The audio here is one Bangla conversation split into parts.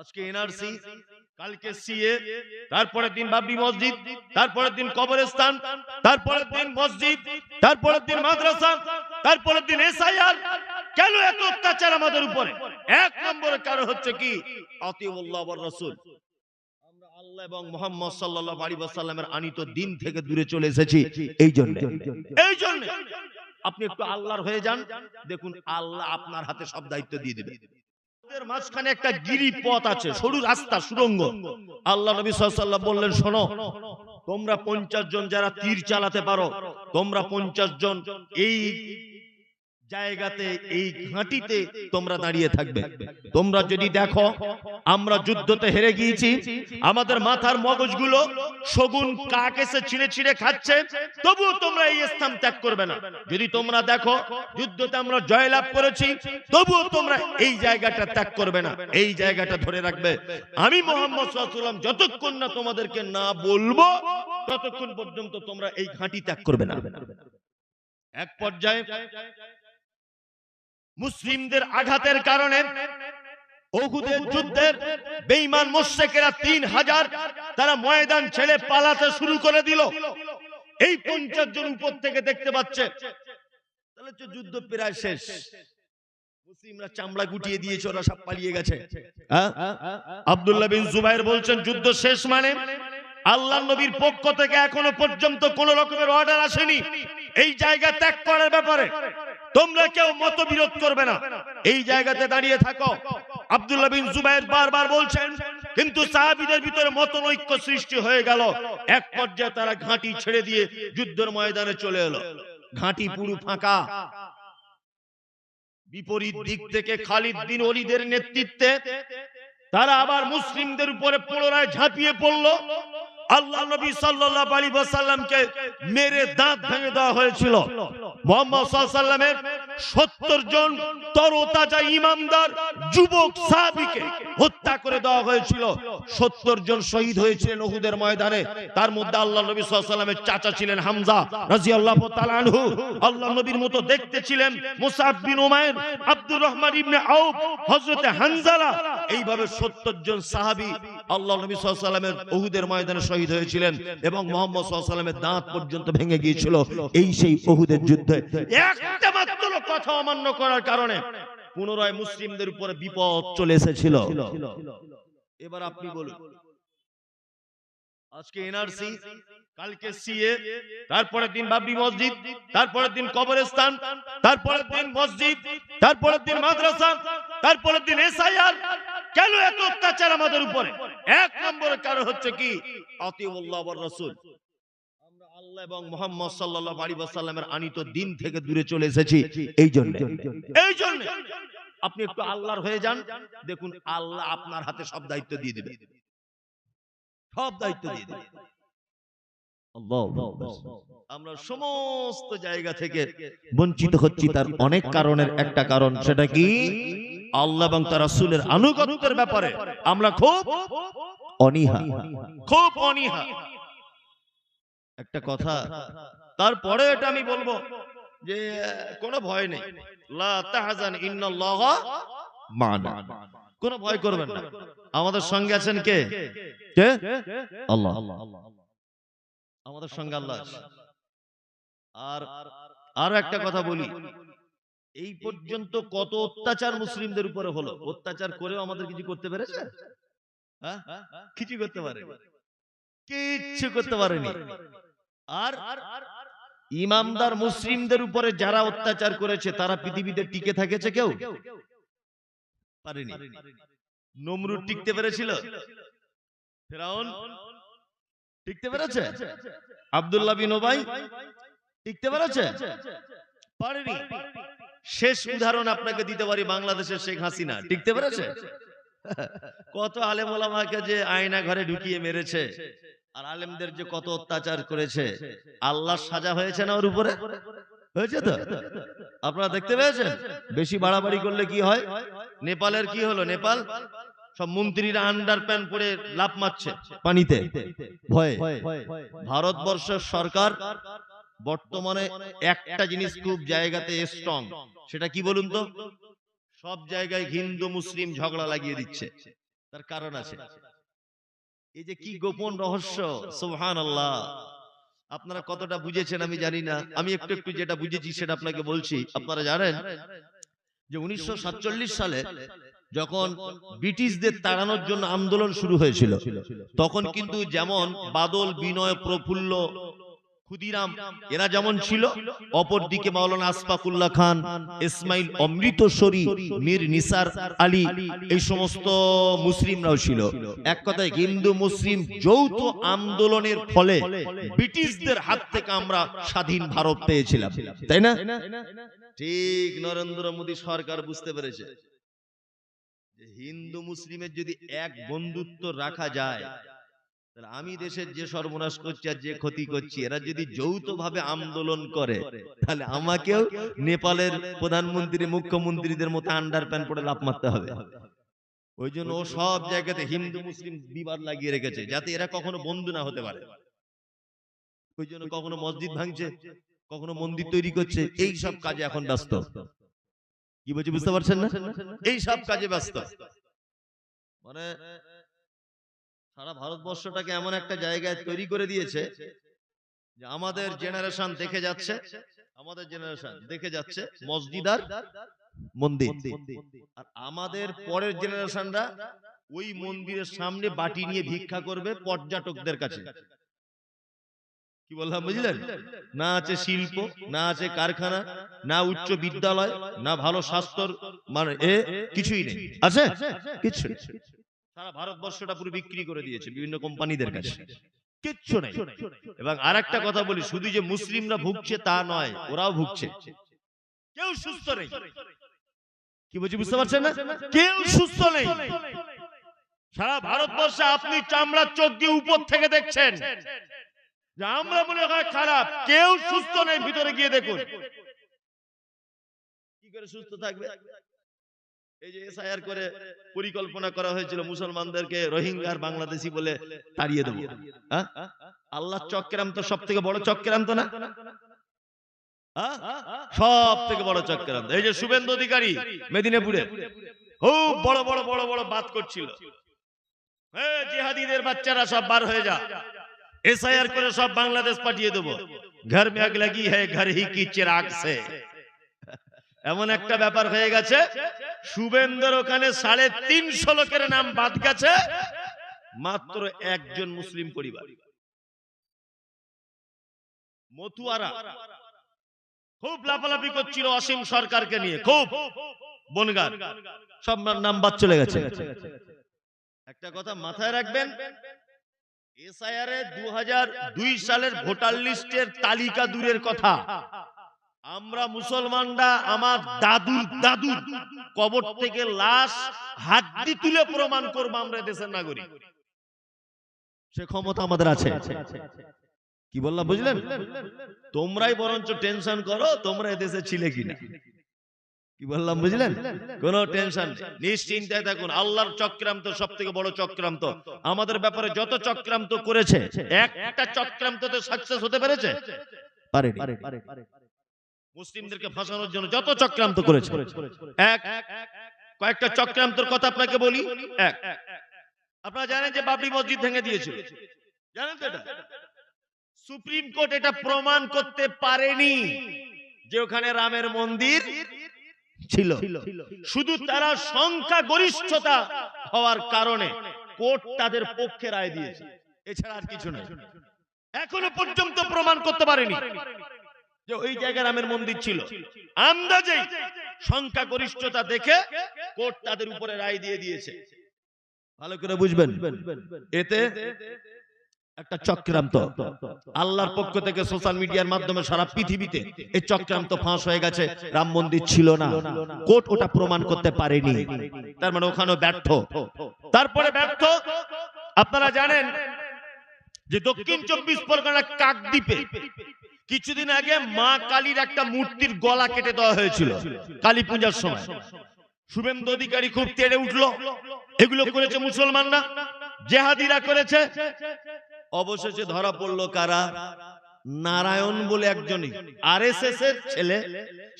আজকে এনআরসি, কালকে সিএ, তারপরের দিন বাবরি মসজিদ, তারপরের দিন কবরস্থান, তারপরের দিন মসজিদ, তারপরের দিন মাদ্রাসা, তারপরের দিন এসআইআর। কেন এত অত্যাচার আমাদের উপরে? এক নম্বরের কারণ হচ্ছে কি, আতিউল্লাহ ওয়ার রাসূল। আমরা আল্লাহ এবং মুহাম্মদ সাল্লাল্লাহু আলাইহি ওয়াসাল্লামের আনিত দিন থেকে দূরে চলে এসেছি। এই জন্য আপনি একটু আল্লাহর হয়ে যান, দেখুন আল্লাহ আপনার হাতে সব দায়িত্ব দিয়ে দেবে। মাঝখানে একটা গিরিপথ আছে, সরু রাস্তা, সুড়ঙ্গ। আল্লাহ নবী সাল্লাল্লাহু আলাইহি ওয়াসাল্লাম বললেন, শোনো, তোমরা 50 জন যারা তীর চালাতে পারো, তোমরা 50 জন এই জায়গাতে, এই ঘাঁটিতে তোমরা দাঁড়িয়ে থাকবে। তোমরা যদি দেখো আমরা যুদ্ধতে হেরে গিয়েছি, আমাদের মাথার মগজগুলো শগুন কাক এসে ছিঁড়ে ছিঁড়ে খাচ্ছে, তবুও তোমরা এই স্থান ত্যাগ করবে না। যদি তোমরা দেখো যুদ্ধতে আমরা জয়লাভ করেছি, তবুও তোমরা এই জায়গাটা ত্যাগ করবে না, এই জায়গাটা ধরে রাখবে। আমি মুহাম্মদ সাল্লাল্লাহু আলাইহি ওয়াসাল্লাম যতক্ষণ না তোমাদেরকে না বলবো, ততক্ষণ পর্যন্ত তোমরা এই ঘাঁটি ত্যাগ করবে না। এক পর্যায়ে মুসলিমদের আঘাতের কারণে উহুদের যুদ্ধের বেঈমান মুশরিকেরা 3000 তারা ময়দান ছেড়ে পালাতে শুরু করে দিল। এই 50 জন উপর থেকে দেখতে পাচ্ছে, তাহলে তো যুদ্ধ প্রায় শেষ। মুসলিমরা চামড়া গুটিয়ে দিয়েছে, ওরা সব পালিয়ে গেছে। আব্দুল্লাহ বিন জুবাইর বলছেন, যুদ্ধ শেষ মানে আল্লাহর নবীর পক্ষ থেকে এখনো পর্যন্ত কোন রকমের অর্ডার আসেনি এই জায়গা ত্যাগ করার ব্যাপারে। তোমরা কেউ মতবিরোধ করবে না, এই জায়গাতে দাঁড়িয়ে থাকো। আব্দুল্লাহ বিন জুবাইর বারবার বলছেন, কিন্তু সাহাবীদের ভিতরে মতনৈক্য সৃষ্টি হয়ে গেল। এক পর্যায়ে তারা ঘাঁটি ছেড়ে দিয়ে যুদ্ধের ময়দানে চলে এলো। ঘাঁটি পুরো ফাঁকা। বিপরীত দিক থেকে খালিদ বিন ওলীদের নেতৃত্বে তারা আবার মুসলিমদের উপরে পুনরায় ঝাঁপিয়ে পড়লো। আল্লাহ নবী সাল্লাল্লাহু আলাইহি ওয়াসাল্লামকে মেরে দাঁত ভেঙে দেওয়া হয়েছিল। মুহাম্মদ সাল্লাল্লাহু আলাইহি ওয়াসাল্লামের 70 জন তরতাজা ইমানদার যুবক সাহাবীকে হত্যা করে দেওয়া হয়েছিল। 70 জন শহীদ হয়েছিলেন উহুদের ময়দানে। তার মধ্যে আল্লাহ নবী সাল্লাল্লাহু আলাইহি ওয়াসাল্লামের চাচা ছিলেন হামজা রাদিয়াল্লাহু তাআলা আনহু। আল্লাহ নবীর মতো দেখতে ছিলেন মুসআব বিন উমাইর, আব্দুর রহমান ইবনে আউফ, হযরত হানজালা। এইভাবে 70 জন সাহাবী আল্লাহ নবী সাল্লাল্লাহু আলাইহি ওয়াসাল্লামের উহুদের ময়দানে শহীদ হয়েছিলেন এবং মুহাম্মদ সাল্লাল্লাহু আলাইহি ওয়াসাল্লামের দাঁত পর্যন্ত ভেঙে গিয়েছিল এই সেই উহুদের যুদ্ধে। একটা মাত্র কথা অমান্য করার কারণে পুনরায় মুসলিমদের উপরে বিপদ চলে এসেছিল। এবার আপনি বলুন, আজকে এনআরসি, কালকে সিএ, তারপরের দিন বাবরি মসজিদ, তারপরের দিন কবরস্থান, তারপরের দিন মসজিদ, তারপরের দিন মাদ্রাসা, তারপরের দিন এসআইআর। কেন এত অত্যাচার আমাদের উপরে? এক নম্বরের কারণ হচ্ছে কি, আতিউল্লাহ ওয়ার রাসূল। আমরা আল্লাহ এবং মুহাম্মদ সাল্লাল্লাহু আলাইহি ওয়াসাল্লামের আনিত দিন থেকে দূরে চলে এসেছি। এই জন্য আপনি একটু আল্লাহর হয়ে যান, দেখুন আল্লাহ আপনার হাতে সব দায়িত্ব দিয়ে দেবে, সব দায়িত্ব দিয়ে দেবে। আমরা সমস্ত জায়গা থেকে বঞ্চিত হচ্ছি, তার অনেক কারণের একটা কারণ, সেটা কি, আল্লাহ এবং তার রাসূলের আনুগত্যের ব্যাপারে আমরা খুব অনীহা, খুব অনীহা। একটা কথা, তারপরে এটা আমি বলবো যে কোনো ভয় নেই, লা তাহজান ইন্নাল্লাহা মা'না, কোনো ভয় করবেন না। আমাদের সঙ্গে আছেন কে? কে? আল্লাহ। আমাদের সঙ্গে আল্লাহ। আর আরো একটা কথা বলি, এই পর্যন্ত কত অত্যাচার মুসলিমদের উপরে হলো, অত্যাচার করেও আমাদের কিছু করতে পেরেছে? কিছু করতে পারে, কিচ্ছু করতে পারেনি। আর ইমানদার মুসলিমদের উপরে যারা অত্যাচার করেছে তারা পৃথিবীতে টিকে থেকেছে? কেউ পারেনি। নমরুদ টিকতে পেরেছিল? ফিরআউন টিকতে পেরেছে? আব্দুল্লাহ বিন উবাই টিকতে পেরেছে? পারেনি। শেষ উদাহরণ আপনাকে দিতে পারি, বাংলাদেশের শেখ হাসিনা টিকতে পেরেছে? কত আলেম ওলামাকে যে আয়না ঘরে ঢুকিয়ে মেরেছে, আর আলেমদের যে কত অত্যাচার করেছে, আল্লাহর সাজা হয়েছে না ওর উপরে? হয়েছে তো? আপনারা দেখতে পেয়েছেন? বেশি বাড়াবাড়ি করলে কি হয়? নেপালের কি হলো? নেপাল সব মন্ত্রীরা আন্ডার প্যান্ট পরে লাফ মারছে পানিতে ভয়ে। ভারতবর্ষের সরকার বর্তমানে একটা জিনিস খুব জায়গাতে স্ট্রং, সেটা কি বলুন তো? সব জায়গায় হিন্দু মুসলিম ঝগড়া লাগিয়ে দিচ্ছে। তার কারণ আছে। এই যে কি গোপন রহস্য, সুবহানাল্লাহ। আপনারা কতটা বুঝেছেন আমি জানি না, আমি একটু একটু যেটা বুঝেছি সেটা আপনাকে বলছি। আপনারা জানেন যে 1947 সালে যখন ব্রিটিশদের তাড়ানোর জন্য আন্দোলন শুরু হয়েছিল, তখন কিন্তু যেমন বাদল, বিনয়, প্রফুল্ল, ক্ষুদিরাম এরা যেমন ছিল, অপরদিকে মাওলানা আশফাকুল্লাহ খান, ইসমাইল অমৃতসরী, মীর নিসার আলী, এই সমস্ত মুসলিমরাও ছিল। এক কথায় হিন্দু মুসলিম যৌথ আন্দোলনের ফলে ব্রিটিশদের হাত থেকে আমরা স্বাধীন ভারত পেয়েছিলাম, তাই না? ঠিক নরেন্দ্র মোদী সরকার বুঝতে পেরেছে যে হিন্দু মুসলিমের যদি এক বন্ধুত্ব রাখা যায়, তাহলে আমি দেশের যে সর্বনাশ করছি আর যে ক্ষতি করছি, এরা যদি যৌথভাবে আন্দোলন করে, তাহলে আমাকেও নেপালের প্রধানমন্ত্রী, মুখ্যমন্ত্রীদের মতো আন্ডার প্যান্ট পরে লাফ মারতে হবে। ওই জন্য ও সব জায়গাতে হিন্দু মুসলিম বিবাদ লাগিয়ে রেখেছে, যাতে এরা কখনো বন্ধু না হতে পারে। ওই জন্য কখনো মসজিদ ভাঙছে, কখনো মন্দির তৈরি করছে, এই সব কাজে এখন ব্যস্ত। কি বলছি বুঝতে পারছেন না? এই সব কাজে ব্যস্ত। মানে সারা ভারতবর্ষটাকে এমন একটা জায়গায় তৈরি করে দিয়েছে যে আমাদের জেনারেশন দেখে যাচ্ছে, মসজিদ আর মন্দির, আর আমাদের পরের জেনারেশনরা ওই মন্দিরের সামনে বাটি নিয়ে ভিক্ষা করবে পর্যটকদের কাছে। কি বললাম বুঝলেন? না আছে শিল্প, না আছে কারখানা, না উচ্চ বিদ্যালয়, না ভালো স্বাস্থ্য, মানে কিছুই নেই। আছে কিছু? সারা ভারতবর্ষটা পুরো বিক্রি করে দিয়েছে বিভিন্ন কোম্পানিদের কাছে, কিচ্ছু নেই। এবং আরেকটা কথা বলি, শুধু যে মুসলিমরা ভুগছে তা নয়, ওরাও ভুগছে। কেউ সুস্থ নেই। কি বলছি বুঝতে পারছেন না? কেউ সুস্থ নেই। সারা ভারতবর্ষে আপনি চামড়ার চোখ দিয়ে উপর থেকে দেখছেন যে আমরা মনে হয় খারাপ, কেউ সুস্থ নেই। ভিতরে গিয়ে দেখুন কি করে সুস্থ থাকবে। এই যে এসআইআর করে পরিকল্পনা করা হয়েছিল মুসলমানদেরকে রোহিঙ্গা আর বাংলাদেশি বলে তাড়িয়ে দেবো। আল্লাহ চক্রান্ত সব থেকে বড় চক্রান্ত না? সব থেকে বড় চক্রান্ত। এই যে শুভেন্দু অধিকারী মেদিনীপুরে খুব বড় বড় বড় বড় বাত করছিল, জিহাদিদের বাচ্চারা সব বার হয়ে যা, এসআইআর করে সব বাংলাদেশ পাঠিয়ে দেবো, ঘর মে আগ লাগি হ্যায় ঘর হি কি চিরাগ সে। এমন একটা ব্যাপার হয়ে গেছে, শুভেন্দুর ওখানে 350 লোকের নাম বাদ গেছে, মাত্র একজন মুসলিম পরিবার। মতুয়ারা খুব লাফালাফি করছিল অসীম সরকারকে নিয়ে, খুব বনগার, সব নাম বাদ চলে গেছে। একটা কথা মাথায় রাখবেন, এসআইআর এ 2002 সালের ভোটার লিস্টের তালিকা দূরের কথা, আমরা মুসলমানরা আমার দাদুর দাদুর কবর থেকে লাশ হাড্ডি তুলে প্রমাণ করব আমরা দেশের নাগরিক। সে ক্ষমতা আমাদের আছে। কি বললাম বুঝলেন? তোমরাই বরঞ্চ টেনশন করো তোমরা এদেশে ছিলে কিনা। কি বললাম বুঝলেন? কোনো টেনশন নেই, নিশ্চিন্তায় থাকুন। আল্লাহর চক্রান্ত সব থেকে বড় চক্রান্ত। আমাদের ব্যাপারে যত চক্রান্ত করেছে, একটা চক্রান্ততে সাকসেস হতে পেরেছে? পারেনি। মুসলিমদেরকে ফাঁসানোর জন্য যত চক্রান্ত করেছে, কয়েকটা চক্রান্তের কথা আপনাকে বলি। আপনারা জানেন যে বাবরি মসজিদ ভেঙে দিয়েছিল, জানেন তো? এটা সুপ্রিম কোর্ট এটা প্রমাণ করতে পারেনি যে ওখানে রামের মন্দির ছিল। শুধু তারা সংখ্যা গরিষ্ঠতা হওয়ার কারণে কোর্ট তাদের পক্ষে রায় দিয়েছে, এছাড়া আর কিছু নয়। এখনো পর্যন্ত প্রমাণ করতে পারেনি যে ওই জায়গায় রামের মন্দির ছিল। আন্দাজে সংখ্যা গরিষ্ঠতা দেখে কোর্ট তাদের উপরে রায় দিয়ে দিয়েছে। ভালো করে বুঝবেন, এতে একটা চক্রান্ত আল্লাহর পক্ষ থেকে সোশ্যাল মিডিয়ার মাধ্যমে সারা পৃথিবীতে এই চক্রান্ত ফাঁস হয়ে গেছে। রাম মন্দির ছিল না, কোর্ট ওটা প্রমাণ করতে পারেনি, তার মানে ওখানেও ব্যর্থ। তারপরে ব্যর্থ, আপনারা জানেন যে দক্ষিণ 24 পরগনা কাকদ্বীপে কিছুদিন আগে মা কালীর একটা মূর্তির গলা কেটে দেওয়া হয়েছিল কালী পূজার সময়। শুভেন্দু অধিকারী খুব তেড়ে উঠলো, এগুলো করেছে মুসলমানরা, জেহাদিরা করেছে। অবশেষে ধরা পড়লো কারা? নারায়ণ বলে একজনই আরএসএস এর ছেলে,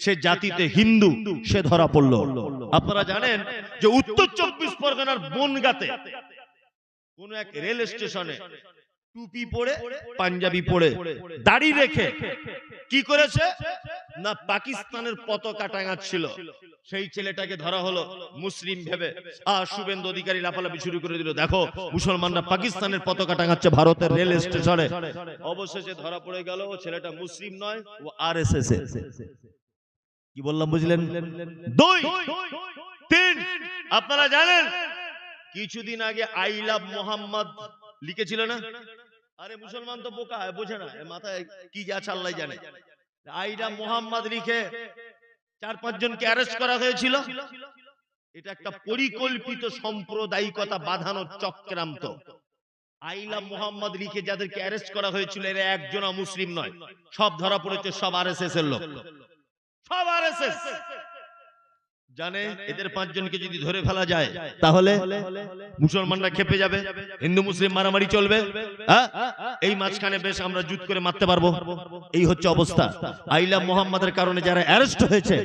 সে জাতিতে হিন্দু, সে ধরা পড়লো। আপনারা জানেন যে উত্তর 24 পরগনার বনগাঁতে কোন এক রেল স্টেশনে টুপি পরে, পাঞ্জাবি পরে, দাড়ি রেখে কি করেছে না পাকিস্তানের পতাকা টাঙাচ্ছিল। সেই ছেলেটাকে ধরা হলো মুসলিম ভেবে। শুভেন্দু অধিকারী লাফালাফি শুরু করে দিল, দেখো মুসলমানরা পাকিস্তানের পতাকা টাঙাচ্ছে ভারতের রেল স্টেশনে। অবশেষে ধরা পড়ে গেল ও ছেলেটা মুসলিম নয়, ও আরএসএস এর। কি বললাম বুঝলেন? 2 3 আপনারা জানেন কিছুদিন আগে আই লাভ মোহাম্মদ লিখেছিল না? আরে মুসলমান তো বোকা, বোঝে না, মাথায় কি যাচ্ছে আল্লাহ জানে। আই লাভ মোহাম্মদ লিখে 4-5 জনকে অ্যারেস্ট করা হয়েছিল। এটা একটা পরিকল্পিত সাম্প্রদায়িকতা বাঁধানোর চক্রান্ত। আই লাভ মোহাম্মদ লিখে যাদেরকে অ্যারেস্ট করা হয়েছিল এরা একজনও মুসলিম নয়, সব ধরা পড়েছে, সব আরএসএস এর লোক, সব আরএসএস। জানে এদের 5 জনকে যদি ধরে ফেলা যায় তাহলে মুসলমানরা খেপে যাবে, হিন্দু মুসলিম মারামারি চলবে। এই মাঝখানে বেশ আমরা যুদ্ধ করে মারতে পারবো। এই হচ্ছে অবস্থা। আইলা মুহাম্মাদের কারণে যারা অ্যারেস্ট হয়েছে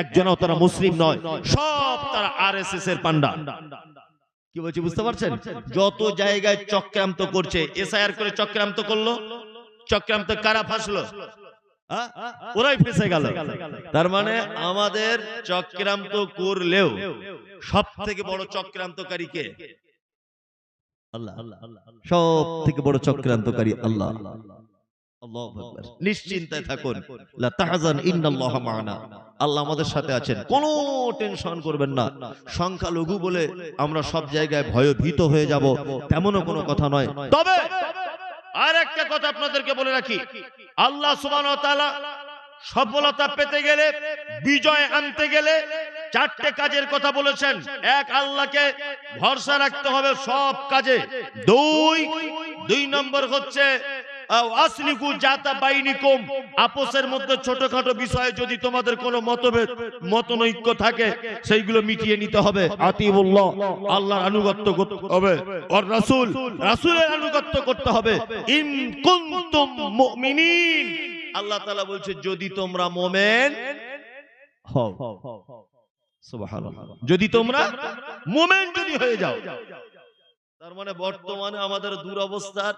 একজনও তারা মুসলিম নয়, সব তারা আরএসএস এর পান্ডা। কি বলছি বুঝতে পারছেন? যত জায়গায় চক্রান্ত করছে, এসআইআর করে চক্রান্ত করলো, চক্রান্ত কারা ফাঁসলো? ওরাই ফেসে গেল। তার মানে আমাদের চক্রান্ত করলেও সব থেকে বড় চক্রান্তকারী কে? আল্লাহ। সব থেকে বড় চক্রান্তকারী আল্লাহ। আল্লাহু আকবার। নিশ্চিন্তায় থাকুন, লা তাহজান ইন্নাল্লাহা মা'ানা। আল্লাহ আমাদের সাথে আছেন, কোনো টেনশন করবেন না। সংখ্যালঘু বলে আমরা সব জায়গায় ভয়ভীত হয়ে যাব তেমনও কোনো কথা নয়। তবে আর একটা কথা আপনাদেরকে বলে রাখি, আল্লাহ সুবহানাহু ওয়া তাআলা সফলতা পেতে গেলে, বিজয় আনতে গেলে 4টে কাজের কথা বলেছেন। 1, আল্লাহকে ভরসা রাখতে হবে সব কাজে। 2 নম্বর হচ্ছে আসলিকু জাতা বাইনিকুম, আপোসের মধ্যে ছোটখাটো বিষয়ে যদি তোমাদের কোনো মতভেদ মতনৈক্য থাকে সেইগুলো মিটিয়ে নিতে হবে। আতিউল্লাহ, আল্লাহর আনুগত্য করতে হবে, আর রাসূল, রাসূলের আনুগত্য করতে হবে। ইন কুনতুম মুমিনিন, আল্লাহ তাআলা বলছে যদি তোমরা মুমিন হও। সুবহানাল্লাহ, যদি তোমরা মুমিন যদি হয়ে যাও। তার মানে বর্তমানে আমাদের দুরবস্থার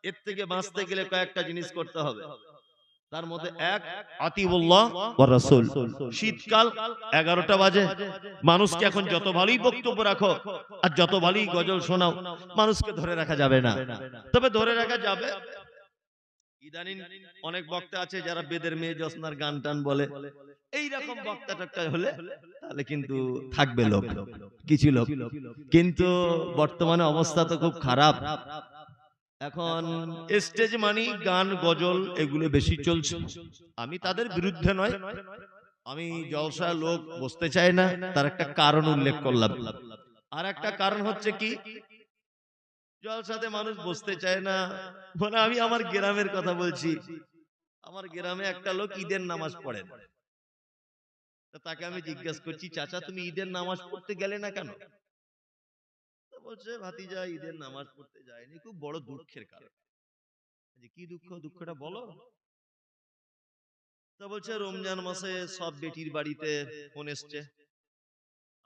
এর থেকে বাঁচতে গেলে কয়েকটা জিনিস করতে হবে। তার মধ্যে 1, আতিউল্লাহ ওয়া রাসূল। শীতকাল 11টা বাজে, মানুষকে এখন যত ভালোই বক্তব্য রাখো আর যত ভালোই গজল শোনাও, মানুষকে ধরে রাখা যাবে না। তবে ধরে রাখা যাবে, ইদানিং অনেক বক্তা আছে যারা বেদের মেয়ে জোছনার গান টান বলে, এইরকম বক্তা টক্তা হলে তাহলে কিন্তু থাকবে লোক, কিছু লোক। কিন্তু বর্তমানে অবস্থা তো খুব খারাপ। এখন স্টেজ মানি গান গজল এগুলো বেশি চলছে। আমি তাদের বিরুদ্ধে নয়, আমি জলসায় লোক বসতে চাই না, তার একটা কারণ উল্লেখ করলাম। আর একটা কারণ হচ্ছে কি, জলসাতে মানুষ বসতে চায় না। মানে আমি আমার গ্রামের কথা বলছি, আমার গ্রামে একটা লোক ঈদের নামাজ পড়ে না। তাকে আমি জিজ্ঞেস করছি, চাচা তুমি ঈদের নামাজ পড়তে গেলে না কেন? বলছে ভাতিজা ঈদের নামাজ পড়তে যায়নি, খুব বড় দুঃখের কারণ। কি দুঃখ? দুঃখটা বলো। তা বলছে রমজান মাসে সব বেটির বাড়িতে ফোন এসছে,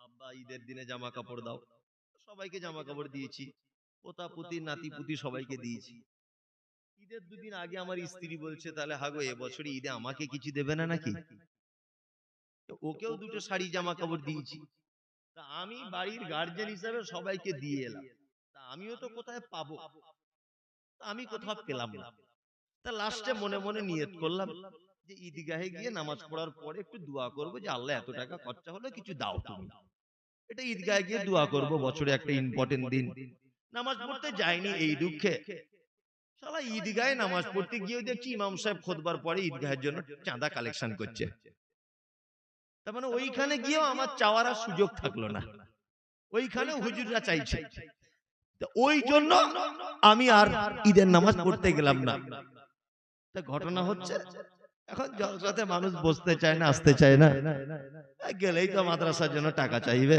আব্বা ঈদের দিনে জামা কাপড় দাও। সবাইকে জামা কাপড় দিয়েছি, পোতা পুতি নাতি পুতি সবাইকে দিয়েছি। ঈদের 2 দিন আগে আমার স্ত্রী বলছে, তাহলে হাগো এবছর ঈদে আমাকে কিছু দেবে না নাকি? ওকেও 2টো শাড়ি জামা কাপড় দিয়েছি। তা আমি বাড়ির গার্জেন হিসেবে সবাইকে দিয়ে এলাম, তা আমিও তো কোথায় পাবো? আমি কোথাও পেলাম না। তা লাস্টে মনে মনে নিয়ত করলাম যে ঈদগাহে গিয়ে নামাজ পড়ার পরে একটু দোয়া করবো যে আল্লাহ এত টাকা খরচা হলো কিছু দাও তুমি। এটা ঈদগাহে গিয়ে দোয়া করবো, বছরে একটা ইম্পর্টেন্ট দিন। নামাজ পড়তে যাইনি এই দুঃখে। শালা ঈদগাহে নামাজ পড়তে গিয়ে দেখছি ইমাম সাহেব খুতবার পরে ঈদগাহের জন্য চাঁদা কালেকশন করছে। তার মানে ওইখানে গিয়েও আমার চাওয়ার সুযোগ থাকলো না, ওইখানে হুজুররা চাইছে। ওই জন্য আমি আর ঈদের নামাজ পড়তে গেলাম না। তা ঘটনা হচ্ছে এখন জলসাতে মানুষ বসতে চায় না, আসতে চায় না, গেলেই তো মাদ্রাসার জন্য টাকা চাইবে।